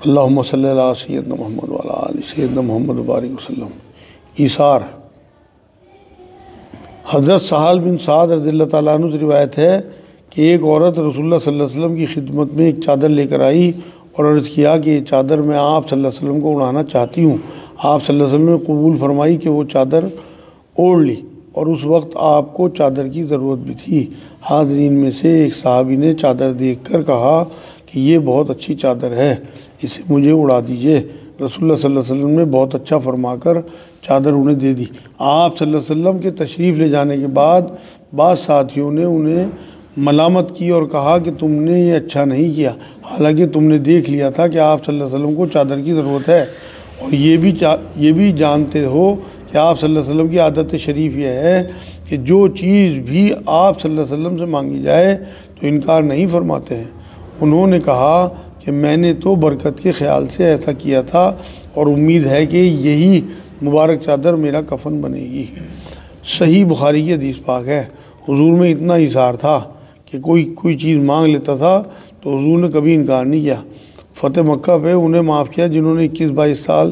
اللہم صلی علی سیدنا محمد وعلی آل سیدنا محمد وبارک وسلم۔ ایثار۔ حضرت سہل بن سعد رضی اللہ تعالیٰ عنہ سے روایت ہے کہ ایک عورت رسول اللہ صلی اللہ علیہ وسلم کی خدمت میں ایک چادر لے کر آئی اور عرض کیا کہ یہ چادر میں آپ صلی اللہ علیہ وسلم کو اڑانا چاہتی ہوں۔ آپ صلی اللہ علیہ وسلم نے قبول فرمائی کہ وہ چادر اوڑھ لی، اور اس وقت آپ کو چادر کی ضرورت بھی تھی۔ حاضرین میں سے ایک صحابی نے چادر دیکھ کر کہا کہ یہ بہت اچھی چادر ہے، اسے مجھے اڑا دیجئے۔ رسول اللہ صلی اللہ علیہ وسلم نے بہت اچھا فرما کر چادر انہیں دے دی۔ آپ صلی اللہ علیہ وسلم کے تشریف لے جانے کے بعد بعض ساتھیوں نے انہیں ملامت کی اور کہا کہ تم نے یہ اچھا نہیں کیا، حالانکہ تم نے دیکھ لیا تھا کہ آپ صلی اللہ علیہ وسلم کو چادر کی ضرورت ہے، اور یہ بھی جانتے ہو کہ آپ صلی اللہ علیہ وسلم کی عادت شریف یہ ہے کہ جو چیز بھی آپ صلی اللہ علیہ وسلم سے مانگی جائے تو انکار نہیں فرماتے ہیں۔ انہوں نے کہا کہ میں نے تو برکت کے خیال سے ایسا کیا تھا، اور امید ہے کہ یہی مبارک چادر میرا کفن بنے گی۔ صحیح بخاری کی حدیث پاک ہے۔ حضور میں اتنا ایثار تھا کہ کوئی چیز مانگ لیتا تھا تو حضور نے کبھی انکار نہیں کیا۔ فتح مکہ پہ انہیں معاف کیا جنہوں نے 21-22 سال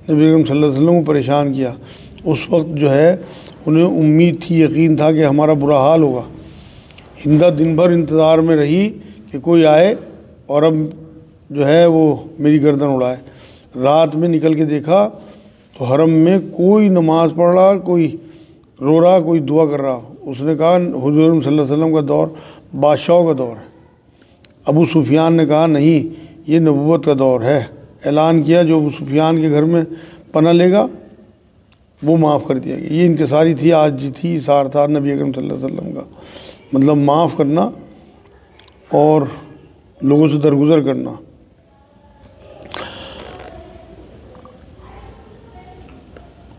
نبی اکرم صلی اللہ علیہ وسلم کو پریشان کیا۔ اس وقت جو ہے انہیں امید تھی، یقین تھا کہ ہمارا برا حال ہوگا۔ ہندہ دن بھر انتظار میں رہی کہ کوئی آئے اور اب جو ہے وہ میری گردن اڑائے۔ رات میں نکل کے دیکھا تو حرم میں کوئی نماز پڑھ رہا، کوئی رو رہا، کوئی دعا کر رہا۔ اس نے کہا حضور صلی اللہ علیہ وسلم کا دور بادشاہوں کا دور ہے۔ ابو سفیان نے کہا نہیں، یہ نبوت کا دور ہے۔ اعلان کیا جو ابو سفیان کے گھر میں پناہ لے گا وہ معاف کر دیا گیا۔ یہ انکساری تھی، آج تھی، ایثار تھا نبی اکرم صلی اللہ علیہ وسلم کا، مطلب معاف کرنا اور لوگوں سے درگزر کرنا۔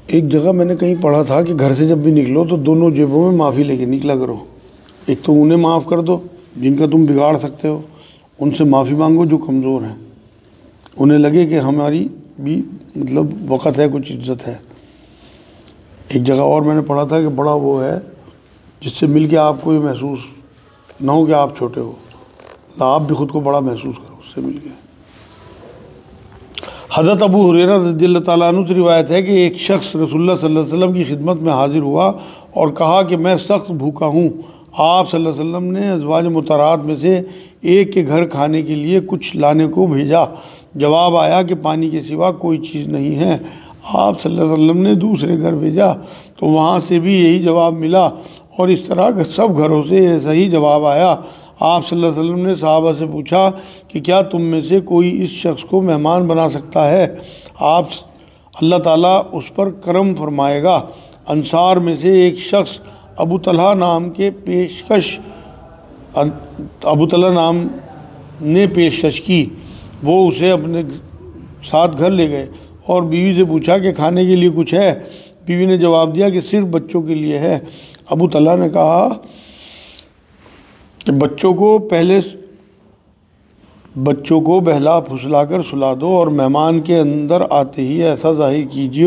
ایک جگہ میں نے کہیں پڑھا تھا کہ گھر سے جب بھی نکلو تو دونوں جیبوں میں معافی لے کے نکلا کرو۔ ایک تو انہیں معاف کر دو جن کا تم بگاڑ سکتے ہو، ان سے معافی مانگو جو کمزور ہیں، انہیں لگے کہ ہماری بھی مطلب وقت ہے، کچھ عزت ہے۔ ایک جگہ اور میں نے پڑھا تھا کہ بڑا وہ ہے جس سے مل کے آپ کو یہ محسوس نہ ہو کہ آپ چھوٹے ہو، آپ بھی خود کو بڑا محسوس کرو اس سے مل کے۔ حضرت ابو ہریرہ رضی اللہ تعالیٰ عنہ سے روایت ہے کہ ایک شخص رسول اللہ صلی اللہ علیہ وسلم کی خدمت میں حاضر ہوا اور کہا کہ میں سخت بھوکا ہوں۔ آپ صلی اللہ علیہ وسلم نے ازواج مطہرات میں سے ایک کے گھر کھانے کے لیے کچھ لانے کو بھیجا۔ جواب آیا کہ پانی کے سوا کوئی چیز نہیں ہے۔ آپ صلی اللہ علیہ وسلم نے دوسرے گھر بھیجا تو وہاں سے بھی یہی جواب ملا، اور اس طرح سب گھروں سے ایسا ہی جواب آیا۔ آپ صلی اللہ علیہ وسلم نے صحابہ سے پوچھا کہ کیا تم میں سے کوئی اس شخص کو مہمان بنا سکتا ہے؟ اللہ تعالیٰ اس پر کرم فرمائے گا۔ انصار میں سے ایک شخص ابو طلحہ نام نے پیشکش کی، وہ اسے اپنے ساتھ گھر لے گئے اور بیوی سے پوچھا کہ کھانے کے لیے کچھ ہے؟ بیوی نے جواب دیا کہ صرف بچوں کے لیے ہے۔ ابو طلحہ نے کہا کہ بچوں کو بہلا پھسلا کر سلا دو، اور مہمان کے اندر آتے ہی ایسا ظاہر کیجیے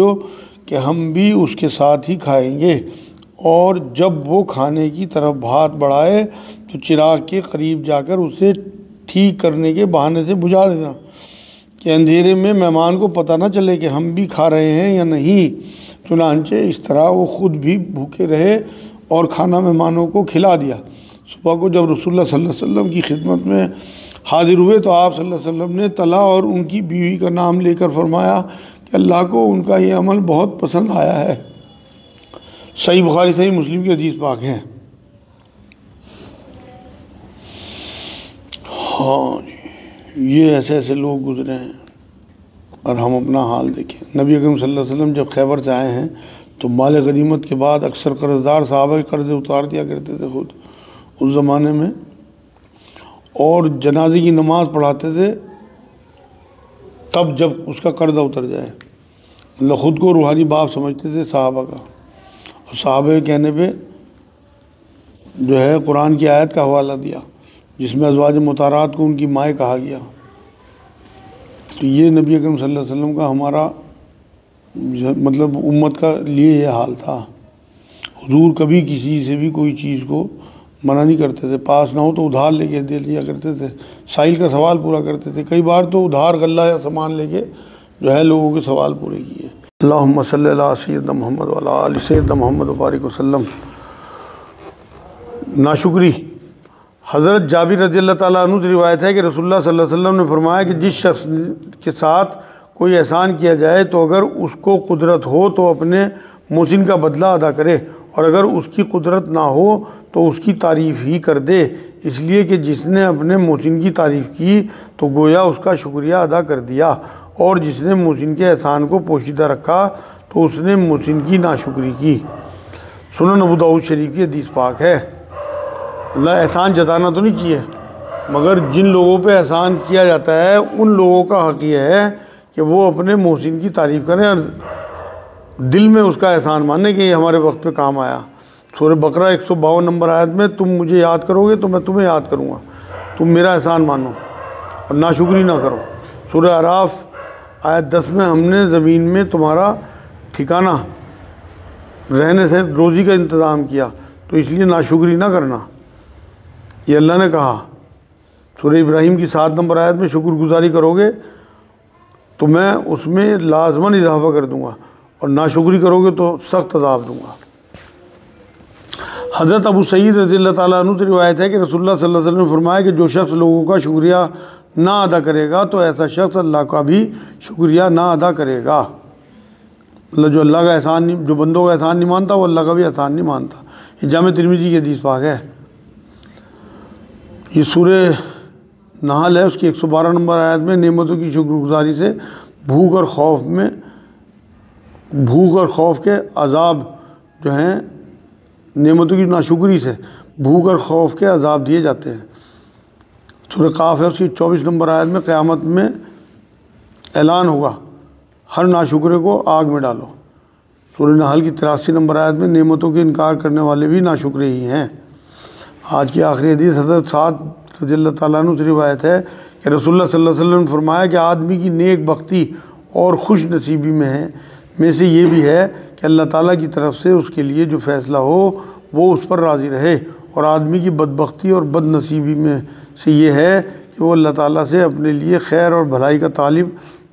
کہ ہم بھی اس کے ساتھ ہی کھائیں گے، اور جب وہ کھانے کی طرف ہاتھ بڑھائے تو چراغ کے قریب جا کر اسے ٹھیک کرنے کے بہانے سے بجھا دینا کہ اندھیرے میں مہمان کو پتہ نہ چلے کہ ہم بھی کھا رہے ہیں یا نہیں۔ چنانچہ اس طرح وہ خود بھی بھوکے رہے اور کھانا مہمانوں کو کھلا دیا۔ صبح کو جب رسول اللہ صلی اللہ علیہ وسلم کی خدمت میں حاضر ہوئے تو آپ صلی اللہ علیہ وسلم نے طلحہ اور ان کی بیوی کا نام لے کر فرمایا کہ اللہ کو ان کا یہ عمل بہت پسند آیا ہے۔ صحیح بخاری صحیح مسلم کی حدیث پاک ہے۔ ہاں جی، یہ ایسے لوگ گزرے ہیں، اور ہم اپنا حال دیکھیں۔ نبی اکرم صلی اللہ علیہ وسلم جب خیبر سے آئے ہیں تو مال غنیمت کے بعد اکثر قرضدار صحابہ کے قرض اتار دیا کرتے تھے خود اس زمانے میں، اور جنازے کی نماز پڑھاتے تھے تب جب اس کا قرض اتر جائے، مطلب خود کو روحانی باپ سمجھتے تھے صحابہ کا، اور صحابہ کے کہنے پہ جو ہے قرآن کی آیت کا حوالہ دیا جس میں ازواج مطہرات کو ان کی مائیں کہا گیا۔ تو یہ نبی اکرم صلی اللہ علیہ وسلم کا ہمارا مطلب امت کا لیے یہ حال تھا۔ حضور کبھی کسی سے بھی کوئی چیز کو منع نہیں کرتے تھے، پاس نہ ہو تو ادھار لے کے دے دیا کرتے تھے، سائل کا سوال پورا کرتے تھے، کئی بار تو ادھار غلہ یا سامان لے کے جو ہے لوگوں کے سوال پورے کیے۔ اللہم صلی علی سیدنا محمد وعلی آل سیدنا محمد وبارک وسلم۔ ناشکری۔ حضرت جابر رضی اللہ تعالیٰ عنہ سے روایت ہے کہ رسول اللہ صلی اللہ علیہ وسلم نے فرمایا کہ جس شخص کے ساتھ کوئی احسان کیا جائے تو اگر اس کو قدرت ہو تو اپنے محسن کا بدلہ ادا کرے، اور اگر اس کی قدرت نہ ہو تو اس کی تعریف ہی کر دے، اس لیے کہ جس نے اپنے محسن کی تعریف کی تو گویا اس کا شکریہ ادا کر دیا، اور جس نے محسن کے احسان کو پوشیدہ رکھا تو اس نے محسن کی ناشکری کی۔ سنن ابو داؤد شریف کی حدیث پاک ہے۔ اللہ احسان جتانا تو نہیں چاہیے، مگر جن لوگوں پہ احسان کیا جاتا ہے ان لوگوں کا حق یہ ہے کہ وہ اپنے محسن کی تعریف کریں اور دل میں اس کا احسان مانیں کہ یہ ہمارے وقت پہ کام آیا۔ سورہ بقرہ 152 نمبر آیت میں تم مجھے یاد کرو گے تو میں تمہیں یاد کروں گا، تم میرا احسان مانو اور ناشکری نہ کرو۔ سورہ اعراف آیت 10 میں ہم نے زمین میں تمہارا ٹھکانہ رہنے سے روزی کا انتظام کیا تو اس لیے ناشکری نہ کرنا، یہ اللہ نے کہا۔ سورہ ابراہیم کی 7 نمبر آیت میں شکر گزاری کرو گے تو میں اس میں لازماً اضافہ کر دوں گا، اور ناشکری کرو گے تو سخت عذاب دوں گا۔ حضرت ابو سعید رضی اللہ تعالیٰ عنہ سے روایت ہے کہ رسول اللہ صلی اللہ علیہ وسلم نے فرمایا کہ جو شخص لوگوں کا شکریہ نہ ادا کرے گا تو ایسا شخص اللہ کا بھی شکریہ نہ ادا کرے گا۔ اللہ جو اللہ کا احسان نہیں، جو بندوں کا احسان نہیں مانتا وہ اللہ کا بھی احسان نہیں مانتا۔ یہ جامع ترمذی کی حدیث پاک ہے۔ یہ سورہ نحل ہے، اس کی 112 نمبر آیت میں نعمتوں کی شکر گزاری سے بھوک اور خوف کے عذاب جو ہیں، نعمتوں کی ناشکری سے بھوک اور خوف کے عذاب دیے جاتے ہیں۔ سورہ قاف ہے، اس کی 24 نمبر آیت میں قیامت میں اعلان ہوگا ہر ناشکرے کو آگ میں ڈالو۔ سورہ نحل کی 83 نمبر آیت میں نعمتوں کے انکار کرنے والے بھی ناشکرے ہی ہیں۔ آج کی آخری حدیث حضرت سعد رضی اللہ تعالیٰ عنہ سے روایت ہے کہ رسول اللہ صلی اللہ علیہ وسلم نے فرمایا کہ آدمی کی نیک بختی اور خوش نصیبی میں سے یہ بھی ہے کہ اللہ تعالیٰ کی طرف سے اس کے لیے جو فیصلہ ہو وہ اس پر راضی رہے، اور آدمی کی بدبختی اور بد نصیبی میں سے یہ ہے کہ وہ اللہ تعالیٰ سے اپنے لیے خیر اور بھلائی کا طالب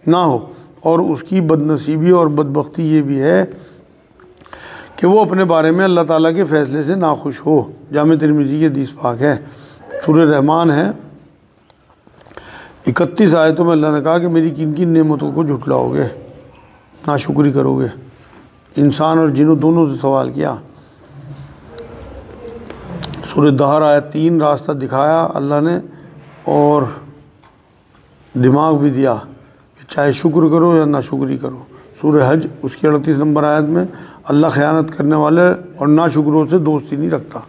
نہ ہو، اور اس کی بد نصیبی اور بدبختی یہ بھی ہے کہ وہ اپنے بارے میں اللہ تعالیٰ کے فیصلے سے ناخوش ہو۔ جامع ترمذی کی حدیث پاک ہے۔ سورہ رحمان ہے، 31 آیتوں میں اللہ نے کہا کہ میری کن کن نعمتوں کو جھٹلاؤ گے، ناشکری کرو گے۔ انسان اور جنوں دونوں سے سوال کیا۔ سورہ دہر آیت 3 راستہ دکھایا اللہ نے اور دماغ بھی دیا کہ چاہے شکر کرو یا ناشکری کرو۔ سورہ حج اس کی 38 نمبر آیت میں اللہ خیانت کرنے والے اور ناشکروں سے دوستی نہیں رکھتا۔